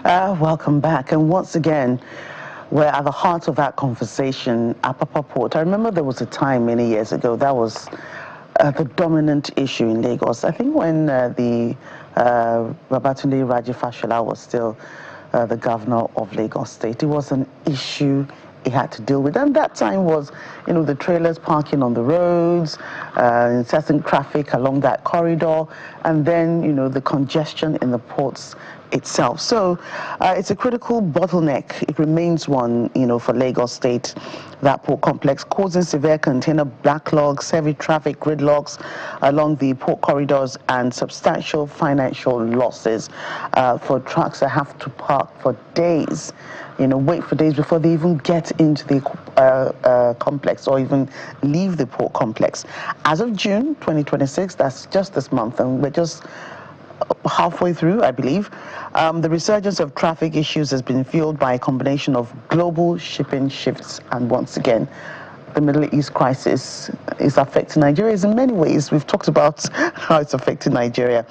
Welcome back. And once again, we're at the heart of that conversation, Apapa Port. I remember there was a time many years ago that was the dominant issue in Lagos. I think when Babatunde Raji Fashola was still the governor of Lagos State, it was an issue he had to deal with. And that time was, the trailers parking on the roads, incessant traffic along that corridor, and then, the congestion in the ports itself. So it's a critical bottleneck. It remains one, for Lagos State, that port complex, causing severe container backlogs, heavy traffic gridlocks along the port corridors, and substantial financial losses for trucks that have to park for days, wait for days before they even get into the complex or even leave the port complex. As of June 2026, that's just this month, and we're just halfway through, I believe, the resurgence of traffic issues has been fueled by a combination of global shipping shifts, and once again, the Middle East crisis is affecting Nigeria in many ways. We've talked about how it's affecting Nigeria,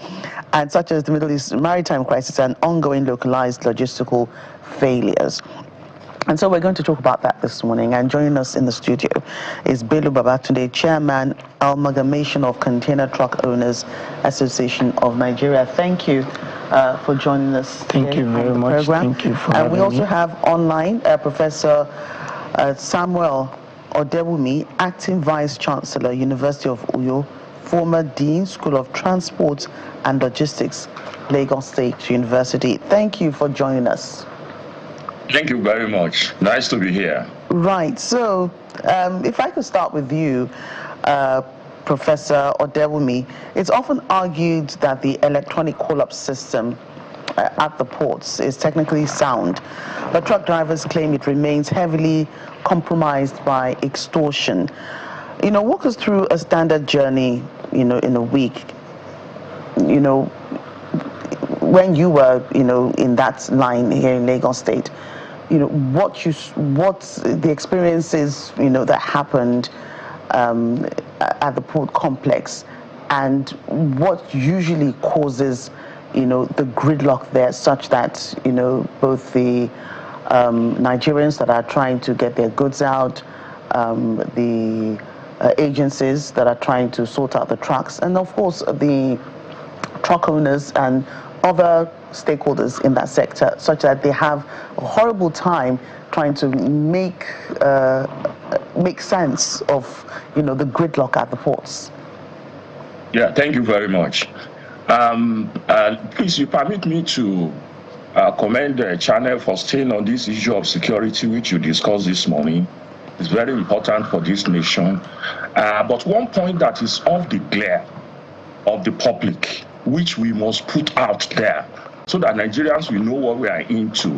and such as the Middle East maritime crisis and ongoing localized logistical failures. And so we're going to talk about that this morning. And joining us in the studio is Bello Babatunde, Chairman, Amalgamation of Container Truck Owners Association of Nigeria. Thank you for joining us. Thank you very much. Program. Thank you for having me. And we also me. have online Professor Samuel Odewumi, Acting Vice Chancellor, University of Uyo, former Dean, School of Transport and Logistics, Lagos State University. Thank you for joining us. Thank you very much. Nice to be here. Right. So, if I could start with you, Professor Odewumi, it's often argued that the electronic call-up system at the ports is technically sound, but truck drivers claim it remains heavily compromised by extortion. Walk us through a standard journey, in a week, when you were, in that line here in Lagos State. What the experiences, that happened at the port complex, and what usually causes, the gridlock there, such that, both the Nigerians that are trying to get their goods out, the agencies that are trying to sort out the trucks, and of course the truck owners and other stakeholders in that sector, such that they have a horrible time trying to make sense of the gridlock at the ports. Yeah, thank you very much. Please, you permit me to commend the channel for staying on this issue of security, which you discussed this morning. It's very important for this nation. But one point that is off the glare of the public, which we must put out there so that Nigerians will know what we are into.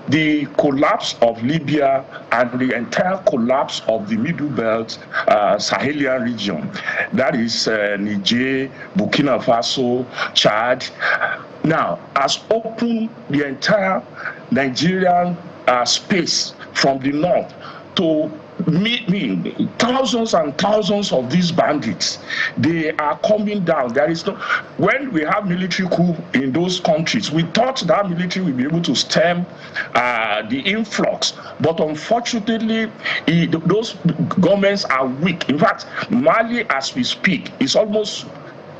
The collapse of Libya and the entire collapse of the Middle Belt Sahelian region, that is Niger, Burkina Faso, Chad, now has opened the entire Nigerian space from the north to meet thousands and thousands of these bandits. They are coming down. There is no, when we have military coup in those countries, we thought that military will be able to stem the influx, but unfortunately those governments are weak. In fact, Mali, as we speak, is almost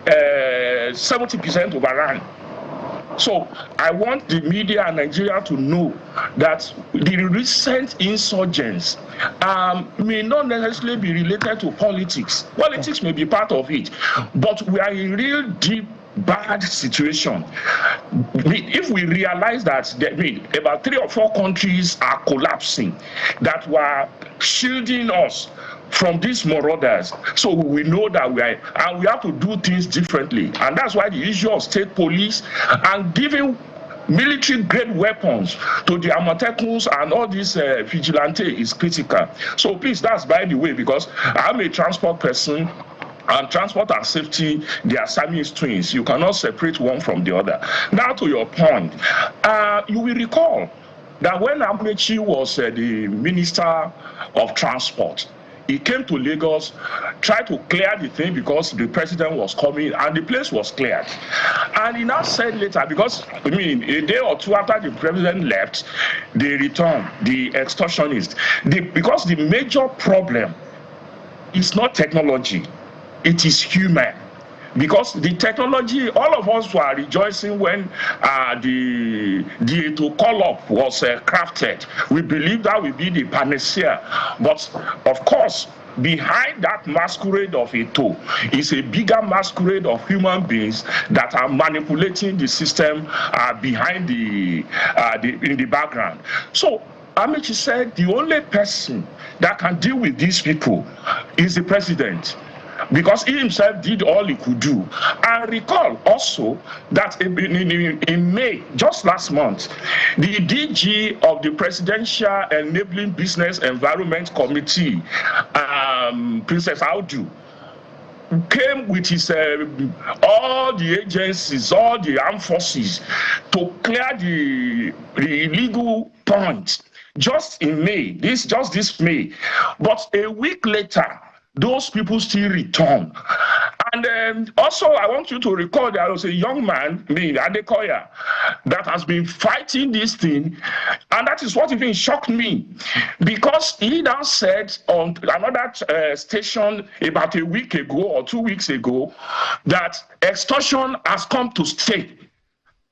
70% overrun. So I want the media and Nigeria to know that the recent insurgents may not necessarily be related to politics. Politics may be part of it, but we are in real deep bad situation. If we realize that about 3 or 4 countries are collapsing that were shielding us from these marauders, so we know that we have to do things differently, and that's why the issue of state police and giving military grade weapons to the Amatekuns and all these vigilante is critical. So please, that's by the way, because I'm a transport person, and transport and safety, they are Siamese twins. You cannot separate one from the other. Now to your point, you will recall that when Amechi was the Minister of Transport, He came to Lagos, tried to clear the thing because the president was coming, and the place was cleared. And he now said later, because I mean, a day or two after the president left, they returned, the extortionists. Because the major problem is not technology, it is human. Because the technology, all of us were rejoicing when the to call up was crafted. We believe that will be the panacea. But of course, behind that masquerade of a toe is a bigger masquerade of human beings that are manipulating the system behind in the background. So Amaechi said the only person that can deal with these people is the president, because he himself did all he could do. And recall also that in May, just last month, the DG of the Presidential Enabling Business Environment Committee, Princess Audu, came with his all the agencies, all the armed forces to clear the illegal points just in May, just this May. But a week later, those people still return. And also, I want you to recall there was a young man named Adekoya that has been fighting this thing, and that is what even shocked me, because he now said on another station about a week ago or 2 weeks ago that extortion has come to stay.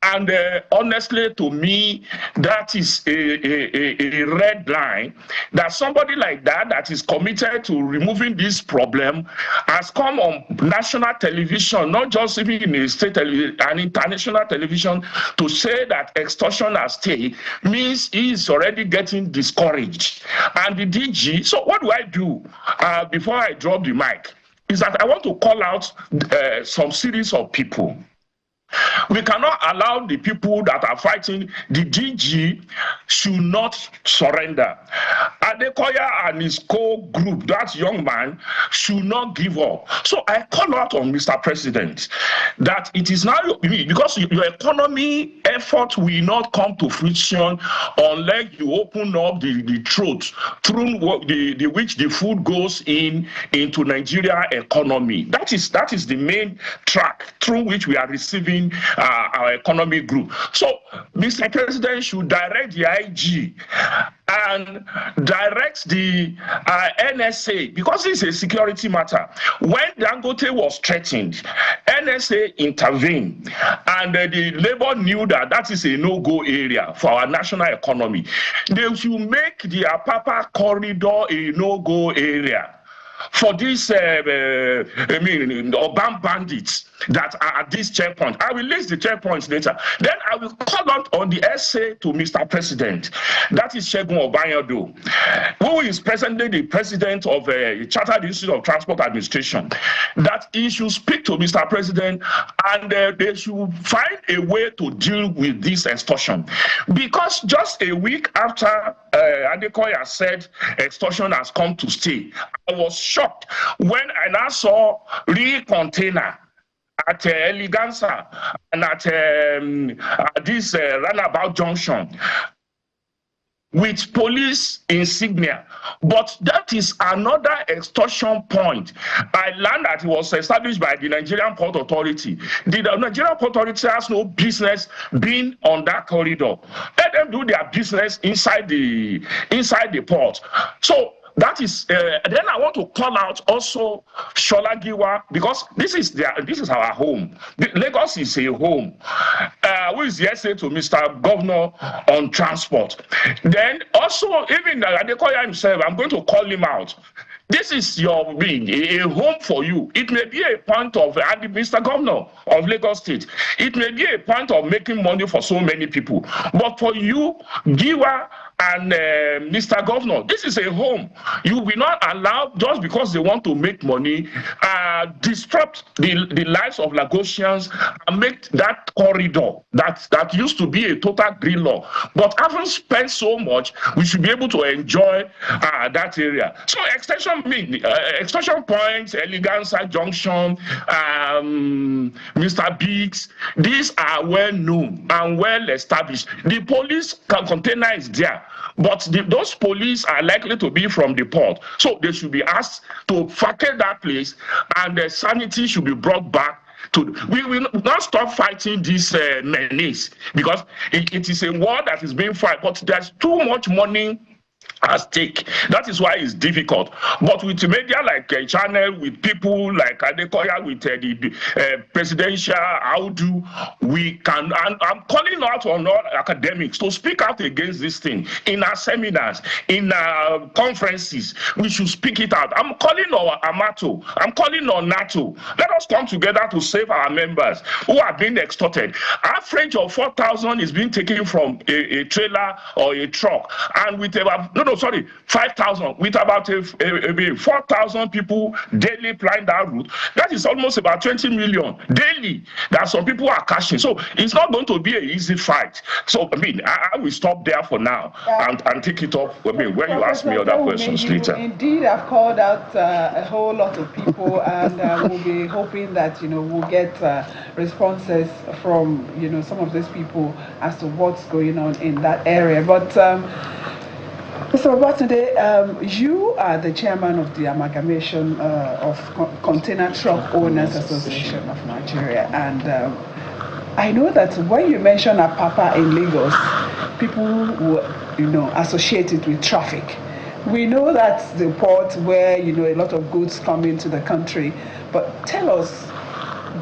And honestly, to me, that is a red line, that somebody like that is committed to removing this problem has come on national television, not just even in a state television, and international television, to say that extortion has stayed, means he is already getting discouraged. And the DG, so what do I do before I drop the mic? Is that I want to call out some series of people. We cannot allow the people that are fighting the DG should not surrender. Adekoya and his co-group, that young man, should not give up. So I call out on Mr. President that it is now, because your economy effort will not come to fruition unless you open up the throat through which the food goes into Nigeria economy. That is the main track through which we are receiving our economy grew. So Mr. President should direct the IG and direct the NSA, because it's a security matter. When Dangote was threatened, NSA intervened, and the labor knew that is a no-go area for our national economy. They should make the Apapa corridor a no-go area for these urban bandits that are at this checkpoint. I will list the checkpoints later. Then I will call out on the essay to Mr. President. That is Segun Obayado, who is presently the president of Chartered Institute of Transport Administration, that he should speak to Mr. President, and they should find a way to deal with this extortion. Because just a week after Adekoya said extortion has come to stay, I was shocked when I now saw real container at Eleganza and at this roundabout junction with police insignia. But that is another extortion point. I learned that it was established by the Nigerian Port Authority. The Nigerian Port Authority has no business being on that corridor. Let them do their business inside the port. So that is, then I want to call out also Shola Giwa, because this is our home. Lagos is a home. Who is the essay to Mr. Governor on transport. Then also, even Adekoya himself, I'm going to call him out. This is your being a home for you. It may be a point of, Mr. Governor of Lagos State, it may be a point of making money for so many people. But for you, Giwa and Mr. Governor, this is a home. You will not allow, just because they want to make money, disrupt the lives of Lagosians and make that corridor that used to be a total green law. But having spent so much, we should be able to enjoy that area. So extension points, Eleganza Junction, Mr. Biggs, these are well known and well established. The police container is there. but those police are likely to be from the port. So they should be asked to vacate that place, and the sanity should be brought back. We will not stop fighting this menace, because it is a war that is being fought, but there's too much money at stake. That is why it's difficult. But with media like Channel, with people like Adekoya, with the presidential Audu, we can, and I'm calling out on all academics to speak out against this thing. In our seminars, in our conferences, we should speak it out. I'm calling on Amato, I'm calling on NATO. Let us come together to save our members who are being extorted. Average of 4,000 is being taken from a trailer or a truck, and with about 5,000, with about 4,000 people daily plying that route. That is almost about 20 million daily that some people are cashing. So it's not going to be an easy fight. So I mean, I will stop there for now and take it up. I mean, when you ask me other questions later. Indeed, I've called out a whole lot of people, and we'll be hoping that we'll get responses from some of these people as to what's going on in that area. But Mr. Babatunde, you are the chairman of the Amalgamation of Container Truck Owners Association of Nigeria, and I know that when you mention Apapa in Lagos, people will associate it with traffic. We know that's the port where a lot of goods come into the country, but tell us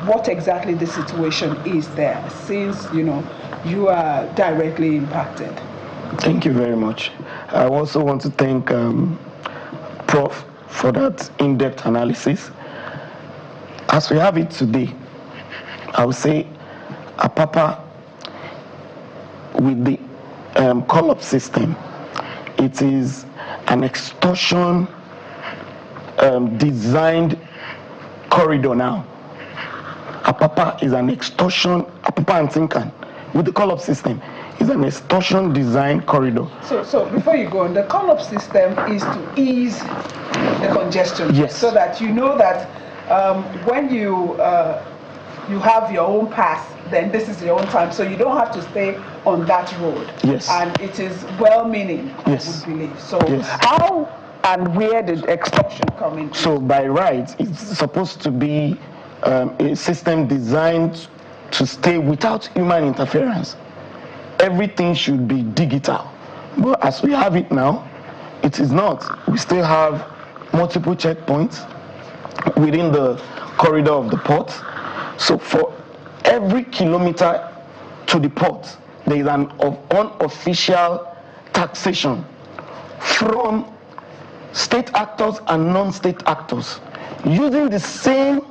what exactly the situation is there, since you are directly impacted. Thank you very much. I also want to thank Prof for that in-depth analysis. As we have it today, I would say Apapa with the call-up system, it is an extortion designed corridor now. Apapa is an extortion, Apapa and Tinkan, with the call-up system, is an extortion design corridor. So before you go on, the call-up system is to ease the congestion. Yes. So that that when you have your own pass, then this is your own time. So you don't have to stay on that road. Yes. And it is well-meaning, yes. I would believe. So yes. How and where did extortion come in? So by right, it's supposed to be a system designed to stay without human interference. Everything should be digital. But as we have it now, it is not. We still have multiple checkpoints within the corridor of the port. So for every kilometer to the port, there is an unofficial taxation from state actors and non-state actors using the same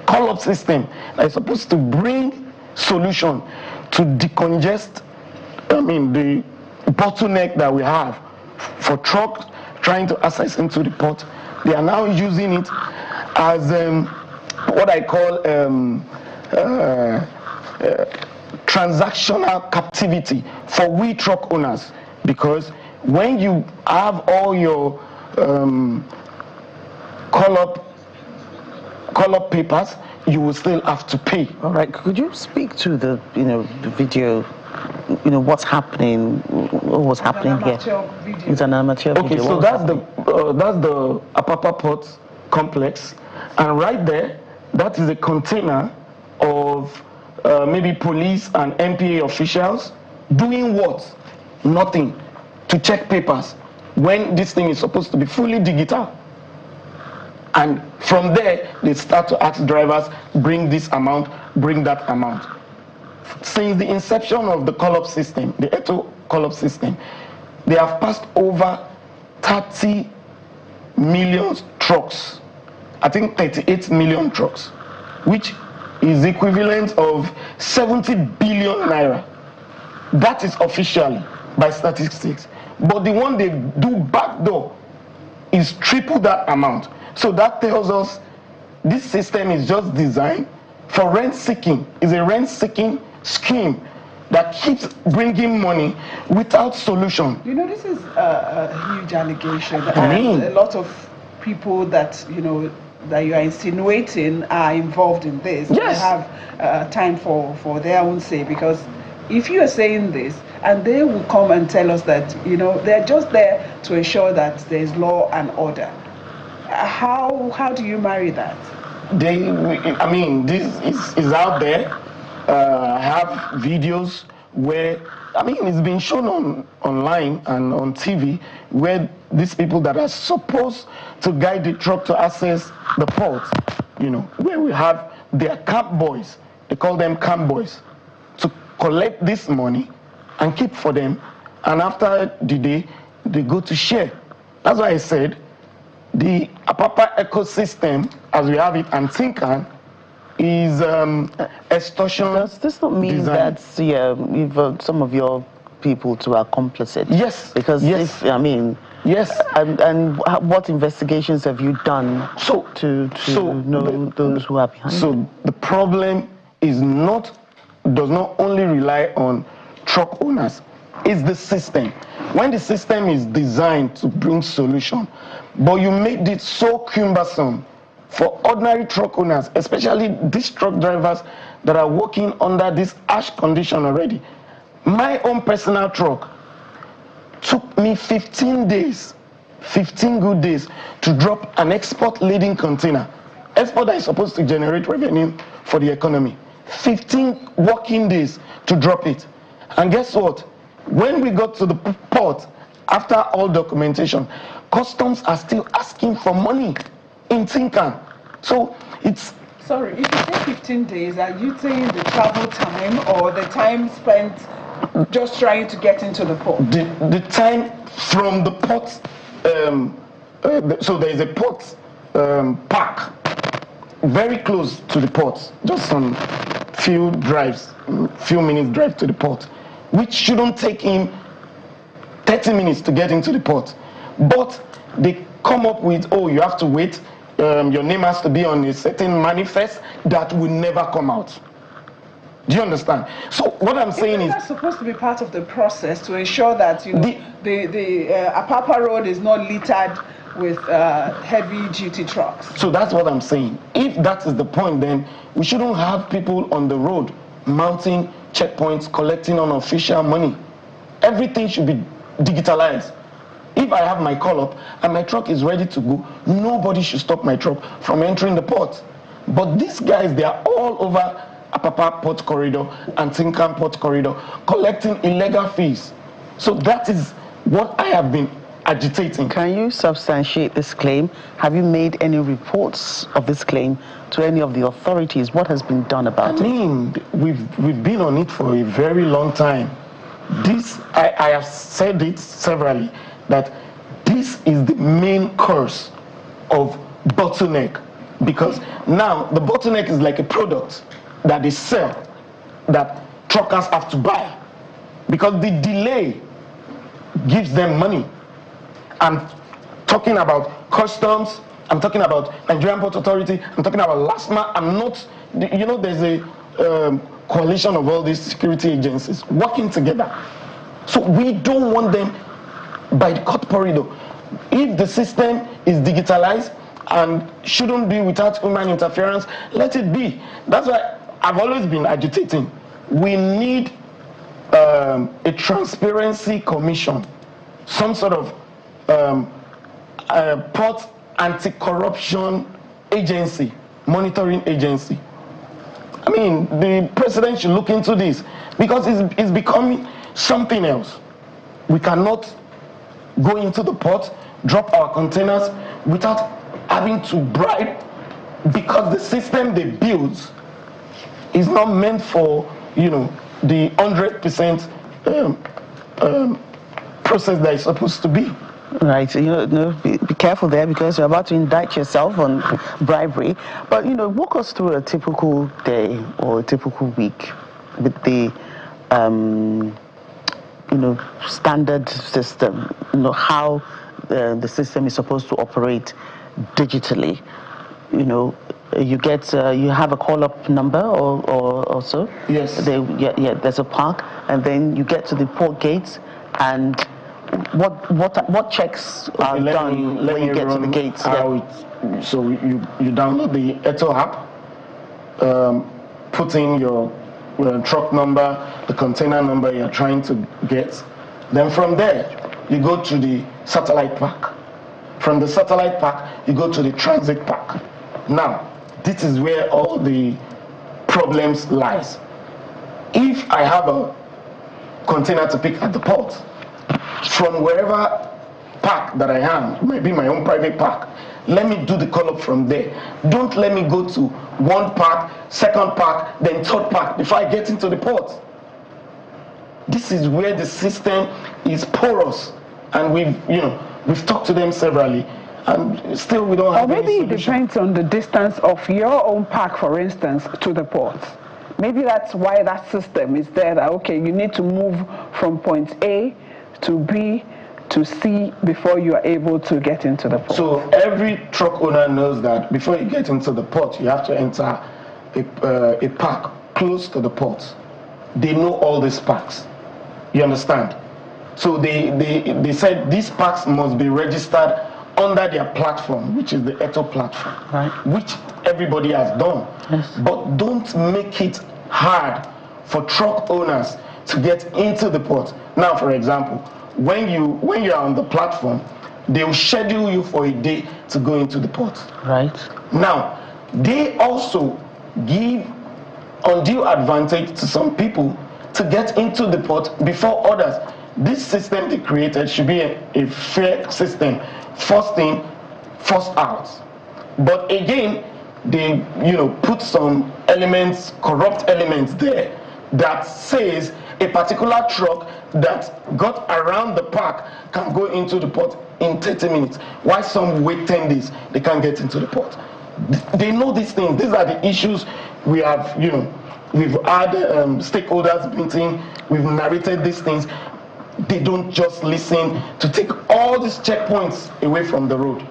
call-up system that is supposed to bring solution to decongest the bottleneck that we have for trucks trying to access into the port. They are now using it as what I call transactional captivity for we truck owners, because when you have all your call-up papers, you will still have to pay. All right, could you speak to the the video? What's happening? What was happening here? It's an amateur video. Okay, so that's the Apapa Port complex, and right there, that is a container of maybe police and MPA officials doing what? Nothing, to check papers when this thing is supposed to be fully digital. And from there, they start to ask drivers, bring this amount, bring that amount. Since the inception of the call-up system, the ACTOAN call-up system, they have passed over 30 million trucks. I think 38 million trucks, which is equivalent of 70 billion naira. That is officially by statistics. But the one they do backdoor is triple that amount. So that tells us this system is just designed for rent seeking. It's a rent seeking scheme that keeps bringing money without solution. This is a huge allegation. And a lot of people that that you are insinuating are involved in this. Yes. They have time for their own say, because if you are saying this, and they will come and tell us that, they're just there to ensure that there's law and order, how do you marry that? This is out there. I have videos where, it's been shown online and on TV where these people that are supposed to guide the truck to access the port, where we have their camp boys, they call them camp boys, to collect this money and keep for them, and after the day, they go to share. That's why I said the Apapa ecosystem, as we have it, and Tinkan, is extortion. Does this not mean design. that you've some of your people too are complicit? Yes. Because yes. Yes. And what investigations have you done to know those who are behind? So the problem does not only rely on truck owners. It's the system. When the system is designed to bring solution, but you made it so cumbersome for ordinary truck owners, especially these truck drivers that are working under this harsh condition already. My own personal truck took me 15 days, 15 good days, to drop an export laden container. Export that is supposed to generate revenue for the economy. 15 working days to drop it. And guess what? When we got to the port, after all documentation, customs are still asking for money in Tinkan. So it's... Sorry, if you say 15 days, are you saying the travel time or the time spent just trying to get into the port? The time from the port, so there is a port park very close to the port, just some few minutes drive to the port, which shouldn't take him 30 minutes to get into the port. But they come up with, you have to wait, your name has to be on a certain manifest that will never come out. Do you understand? So what I'm saying is... That's supposed to be part of the process to ensure that, the Apapa road is not littered with heavy-duty trucks. So that's what I'm saying. If that is the point, then we shouldn't have people on the road mounting checkpoints, collecting unofficial money. Everything should be digitalized. If I have my call-up and my truck is ready to go, nobody should stop my truck from entering the port. But these guys, they are all over Apapa Port Corridor and Tinkan Port Corridor collecting illegal fees. So that is what I have been agitating. Can you substantiate this claim? Have you made any reports of this claim to any of the authorities? What has been done about it? We've been on it for a very long time. I have said it severally, that this is the main cause of bottleneck, because now the bottleneck is like a product that they sell that truckers have to buy, because the delay gives them money. I'm talking about customs, I'm talking about Nigerian Port Authority, I'm talking about LASMA. I'm not, there's a coalition of all these security agencies working together. So we don't want them by the court corridor. If the system is digitalized and shouldn't be without human interference, let it be. That's why I've always been agitating. We need a transparency commission, some sort of port anti-corruption agency, monitoring agency. The president should look into this, because it's becoming something else. We cannot go into the port, drop our containers without having to bribe, because the system they build is not meant for, the 100% process that is supposed to be. Right, be careful there, because you're about to indict yourself on bribery. But, walk us through a typical day or a typical week with the, standard system, how the system is supposed to operate digitally. You have a call-up number or so. Yes. There's a park, and then you get to the port gates, and what checks are done when you get to the gates? So you download the ACTOAN app, put in your truck number, the container number you're trying to get. Then from there, you go to the satellite park. From the satellite park, you go to the transit park. Now, this is where all the problems lies. If I have a container to pick at the port, from wherever park that I am, it might be my own private park, let me do the call-up from there. Don't let me go to one park, second park, then third park before I get into the port. This is where the system is porous, and we've talked to them severally, and still we don't have any solution. Or maybe it depends on the distance of your own park, for instance, to the port. Maybe that's why that system is there, that, okay, you need to move from point A to B to C before you are able to get into the port. So every truck owner knows that before you get into the port, you have to enter a park close to the port. They know all these parks. You understand? So they said these parks must be registered under their platform, which is the ACTOAN platform, right, which everybody has done. Yes. But don't make it hard for truck owners to get into the port. Now, for example, when you're on the platform, they'll schedule you for a day to go into the port. Right. Now, they also give undue advantage to some people to get into the port before others. This system they created should be a fair system. First in, first out. But again, they put some elements, corrupt elements there that says a particular truck that got around the park can go into the port in 30 minutes. Why some wait 10 days, they can't get into the port. They know these things. These are the issues we have, we've had stakeholders meeting, we've narrated these things. They don't just listen to take all these checkpoints away from the road.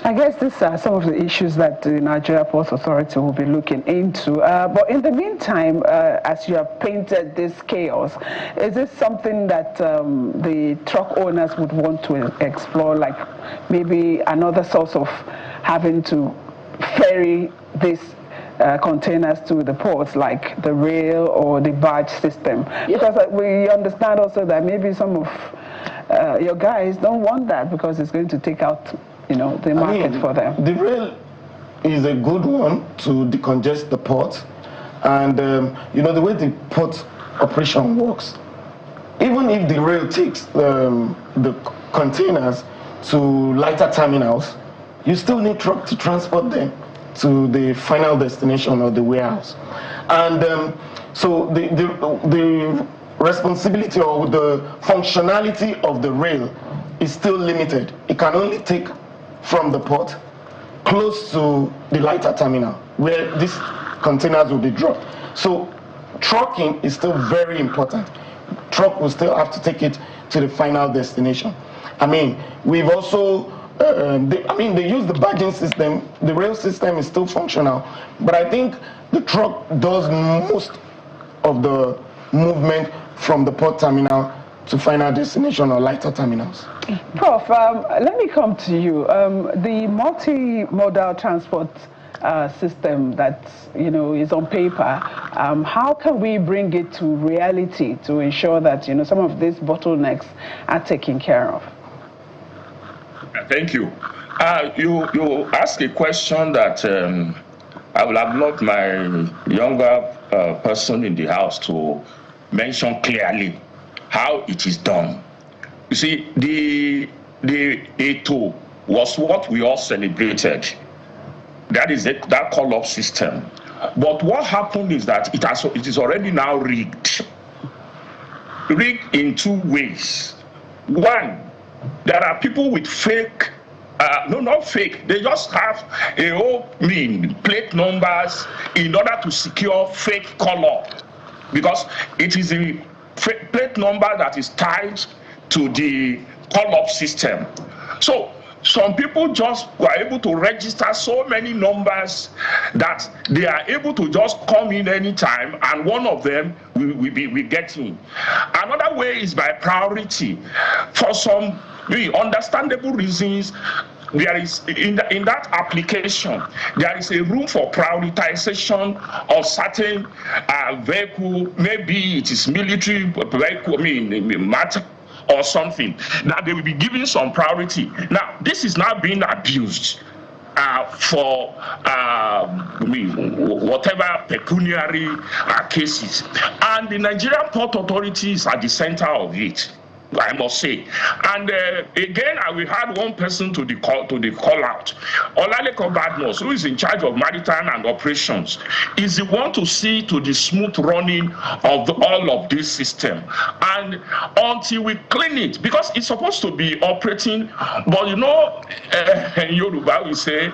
I guess these are some of the issues that the Nigeria Ports Authority will be looking into. But in the meantime, as you have painted this chaos, is this something that the truck owners would want to explore, like maybe another source of having to ferry these containers to the ports, like the rail or the barge system? Because we understand also that maybe some of your guys don't want that because it's going to take out the market for them. The rail is a good one to decongest the port, and the way the port operation works, even if the rail takes the containers to lighter terminals, you still need truck to transport them to the final destination or the warehouse. And so the responsibility or the functionality of the rail is still limited. It can only take from the port close to the lighter terminal where these containers will be dropped. So trucking is still very important. Truck will still have to take it to the final destination. I mean, we've also they use the barging system. The rail system is still functional, but I think the truck does most of the movement from the port terminal to final destination or lighter terminals. Prof, let me come to you. The multimodal transport system that is on paper, how can we bring it to reality to ensure that some of these bottlenecks are taken care of? Thank you. You asked a question that I would have loved my younger person in the house to mention clearly how it is done. You see, the ACTOAN was what we all celebrated. That is that call-up system. But what happened is that it is already now rigged. Rigged in two ways. One, there are people with fake, no, not fake, they just have plate numbers in order to secure fake call-up, because it is a plate number that is tied to the call-up system. So some people just were able to register so many numbers that they are able to just come in anytime, and one of them will get in. Another way is by priority. For some understandable reasons, there is in that application, there is a room for prioritization of certain vehicle. Maybe it is military vehicle, matter or something, that they will be given some priority. Now, this is now being abused for whatever pecuniary cases, and the Nigerian Port Authority is at the center of it, I must say. And again, I will add one person to the call out. Olaleko Badmus, who is in charge of maritime and operations, is the one to see to the smooth running of all of this system. And until we clean it, because it's supposed to be operating, but in Yoruba we say,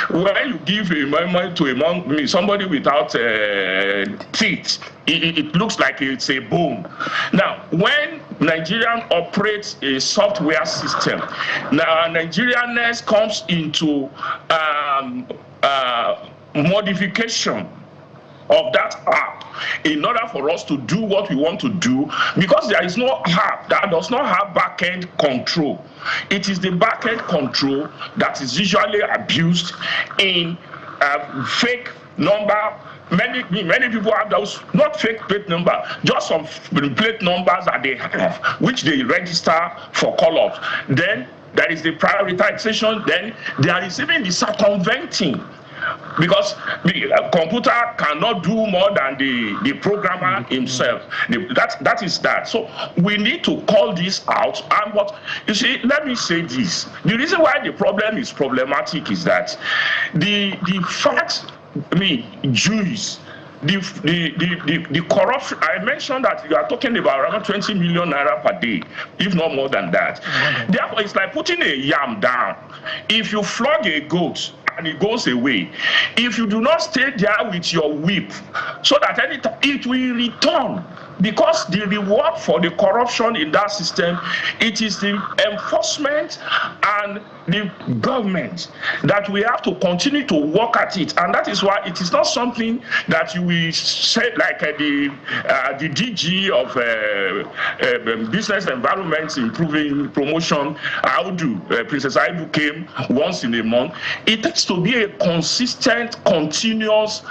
when you give a moment to somebody without teeth, it looks like it's a bone. Now, when Nigerian operates a software system, now Nigerianness comes into modification of that app in order for us to do what we want to do, because there is no app that does not have back-end control. It is the back-end control that is usually abused in fake number. Many people have those, not fake plate number, just some plate numbers that they have, which they register for call-ups. Then there is the prioritization. Then there is even the circumventing, because the computer cannot do more than the programmer himself. That is that. So we need to call this out. And what you see, let me say this: the reason why the problem is problematic is that the fact. Jews, the corruption. I mentioned that you are talking about around 20 million naira per day, if not more than that. Therefore, it's like putting a yam down. If you flog a goat and it goes away, if you do not stay there with your whip, so that it will return. Because the reward for the corruption in that system, it is the enforcement and the government that we have to continue to work at it. And that is why it is not something that you will say like the DG of Business Environment Improving Promotion, Princess Aidu came once in a month. It has to be a consistent, continuous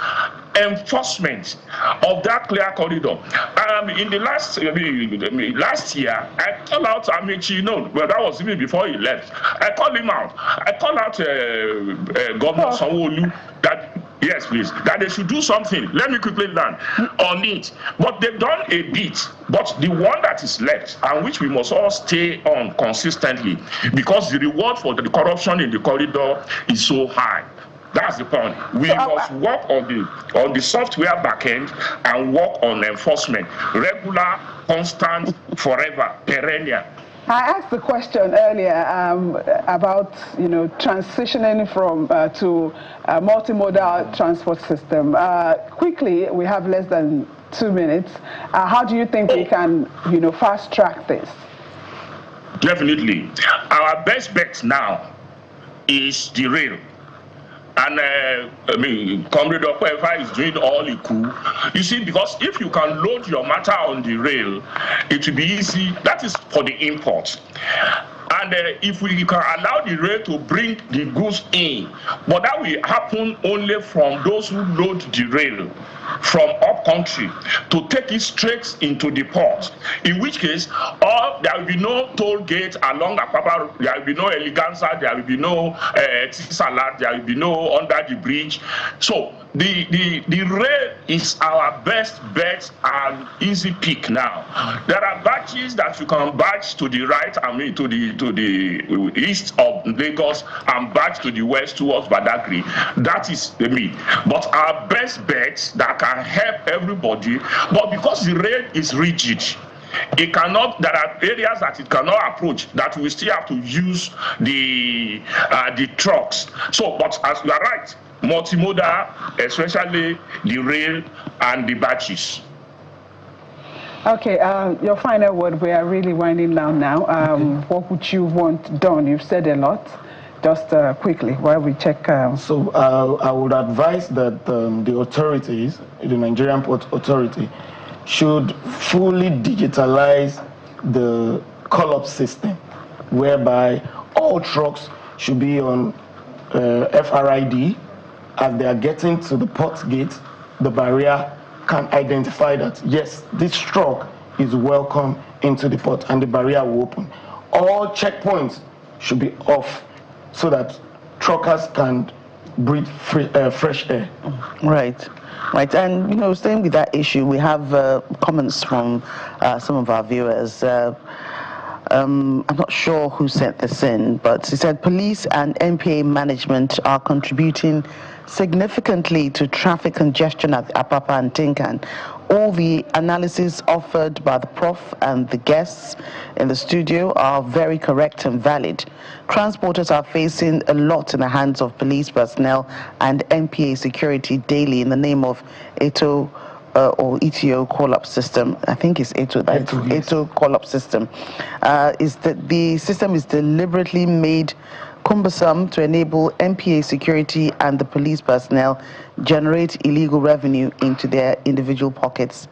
enforcement of that clear corridor. In the last year, I called out Amechi. Well, that was even before he left. I called him out. I called out Governor Sanwo-Olu that yes, please, that they should do something. Let me quickly land on it. But they've done a bit. But the one that is left, and which we must all stay on consistently, because the reward for the corruption in the corridor is so high. That's the point. We must work on the software backend and work on enforcement. Regular, constant, forever, perennial. I asked the question earlier about transitioning from to a multimodal transport system. Quickly, we have less than 2 minutes. How do you think we can fast track this? Definitely. Our best bet now is the rail. And Comrade Apapa is doing all he could. You see, because if you can load your matter on the rail, it will be easy. That is for the import. And if we can allow the rail to bring the goods in, but that will happen only from those who load the rail from up country to take it straight into the port. In which case, there will be no toll gate along Apapa, there will be no Eleganza, there will be no Tisalat, there will be no under the bridge. So the rail is our best bet and easy pick now. There are batches that you can batch to the right, to the east of Lagos and batch to the west towards Badagry. That is the mean. But our best bet that can help everybody, but because the rail is rigid, it cannot. There are areas that it cannot approach, that we still have to use the trucks. So, but as you are right, multimodal, especially the rail and the batches. Okay, your final word. We are really winding down now. What would you want done? You've said a lot. Just quickly, while we check. So I would advise that the authorities, the Nigerian Port Authority, should fully digitalize the call-up system. whereby all trucks should be on FRID. As they are getting to the port gate, the barrier can identify that, yes, this truck is welcome into the port, and the barrier will open. All checkpoints should be off so that truckers can breathe fresh air. Right. Right, and staying with that issue, we have comments from some of our viewers. I'm not sure who sent this in, but he said police and MPA management are contributing significantly to traffic congestion at Apapa and Tinkan. All the analyses offered by the Prof and the guests in the studio are very correct and valid. Transporters are facing a lot in the hands of police personnel and MPA security daily in the name of ETO or ETO call-up system. I think it's ETO. ETO call-up system. Is that the system is deliberately made cumbersome to enable MPA security and the police personnel generate illegal revenue into their individual pockets.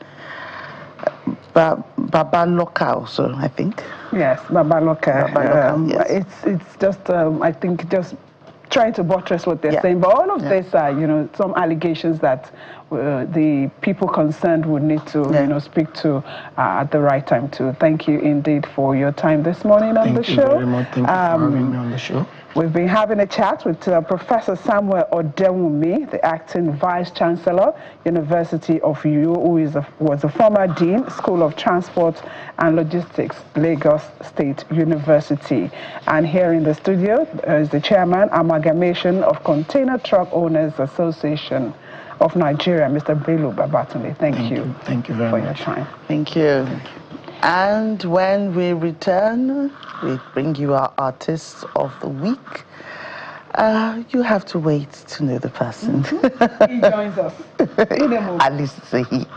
Babaloka also, I think. Yes, Babaloka. Yes. It's just, I think, just trying to buttress what they're saying. But all of this are, some allegations that the people concerned would need to, speak to at the right time too. Thank you indeed for your time this morning on the show. Thank you very much. Thank you for having me on the show. We've been having a chat with Professor Samuel Odewumi, the acting Vice Chancellor, University of Uyo, who was a former Dean, School of Transport and Logistics, Lagos State University. And here in the studio is the Chairman, Amalgamation of Container Truck Owners Association of Nigeria, Mr. Bello Babatunde. Thank you. Thank you very much for your time. Thank you. And when we return, we bring you our artists of the week. You have to wait to know the person. He joins us in a moment. At least say he.